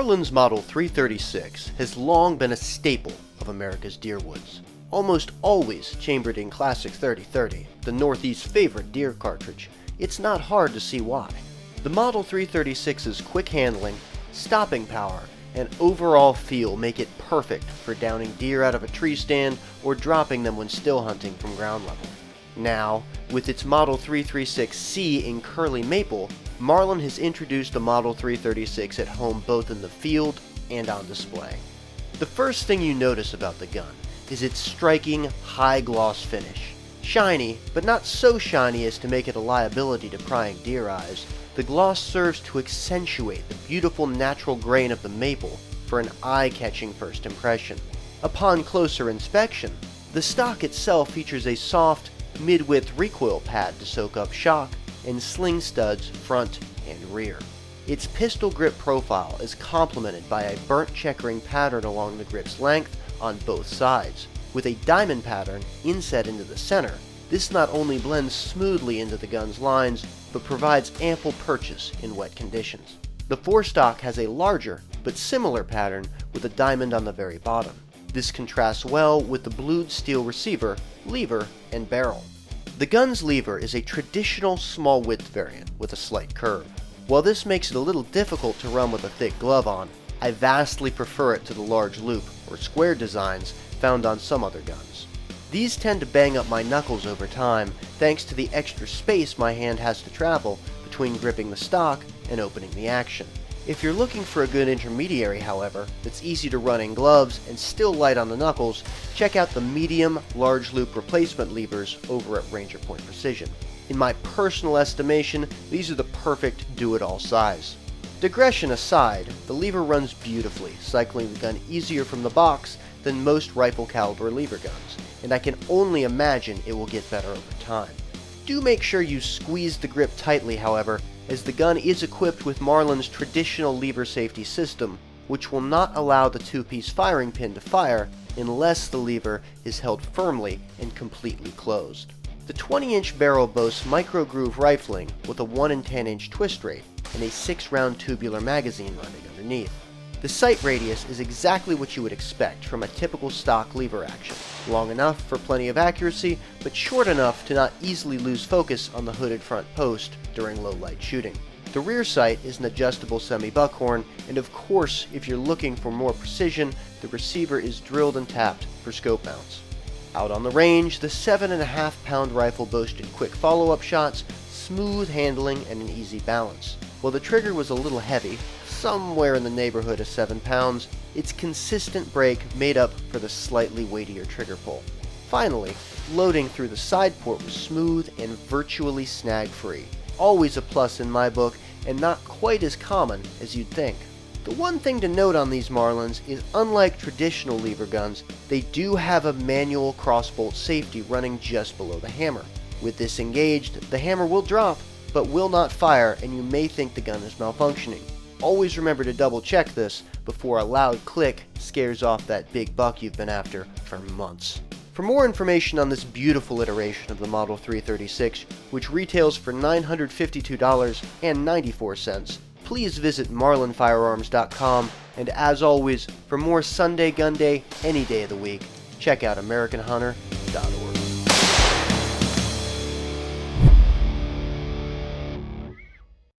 Marlin's Model 336 has long been a staple of America's deer woods. Almost always chambered in classic 3030, the Northeast's favorite deer cartridge, it's not hard to see why. The Model 336's quick handling, stopping power, and overall feel make it perfect for downing deer out of a tree stand or dropping them when still hunting from ground level. Now, with its Model 336C in curly maple, Marlin has introduced the Model 336 at home both in the field and on display. The first thing you notice about the gun is its striking, high-gloss finish. Shiny, but not so shiny as to make it a liability to prying deer eyes, the gloss serves to accentuate the beautiful natural grain of the maple for an eye-catching first impression. Upon closer inspection, the stock itself features a soft, mid-width recoil pad to soak up shock, and sling studs front and rear. Its pistol grip profile is complemented by a burnt checkering pattern along the grip's length on both sides. With a diamond pattern inset into the center, this not only blends smoothly into the gun's lines, but provides ample purchase in wet conditions. The forestock has a larger, but similar pattern with a diamond on the very bottom. This contrasts well with the blued steel receiver, lever, and barrel. The gun's lever is a traditional small width variant with a slight curve. While this makes it a little difficult to run with a thick glove on, I vastly prefer it to the large loop or square designs found on some other guns. These tend to bang up my knuckles over time thanks to the extra space my hand has to travel between gripping the stock and opening the action. If you're looking for a good intermediary, however, that's easy to run in gloves and still light on the knuckles, check out the medium large loop replacement levers over at Ranger Point Precision. In my personal estimation, these are the perfect do-it-all size. Digression aside, the lever runs beautifully, cycling the gun easier from the box than most rifle caliber lever guns, and I can only imagine it will get better over time. Do make sure you squeeze the grip tightly, however, as the gun is equipped with Marlin's traditional lever safety system, which will not allow the two-piece firing pin to fire unless the lever is held firmly and completely closed. The 20-inch barrel boasts micro-groove rifling with a 1 in 10-inch twist rate and a 6-round tubular magazine running underneath. The sight radius is exactly what you would expect from a typical stock lever action, long enough for plenty of accuracy, but short enough to not easily lose focus on the hooded front post during low-light shooting. The rear sight is an adjustable semi-buckhorn, and of course, if you're looking for more precision, the receiver is drilled and tapped for scope mounts. Out on the range, the 7.5-pound rifle boasted quick follow-up shots, smooth handling, and an easy balance. While the trigger was a little heavy, somewhere in the neighborhood of 7 pounds, its consistent brake made up for the slightly weightier trigger pull. Finally, loading through the side port was smooth and virtually snag-free. Always a plus in my book, and not quite as common as you'd think. The one thing to note on these Marlins is, unlike traditional lever guns, they do have a manual crossbolt safety running just below the hammer. With this engaged, the hammer will drop, but will not fire, and you may think the gun is malfunctioning. Always remember to double check this before a loud click scares off that big buck you've been after for months. For more information on this beautiful iteration of the Model 336, which retails for $952.94, please visit marlinfirearms.com, and as always, for more Sunday Gunday any day of the week, check out AmericanHunter.org.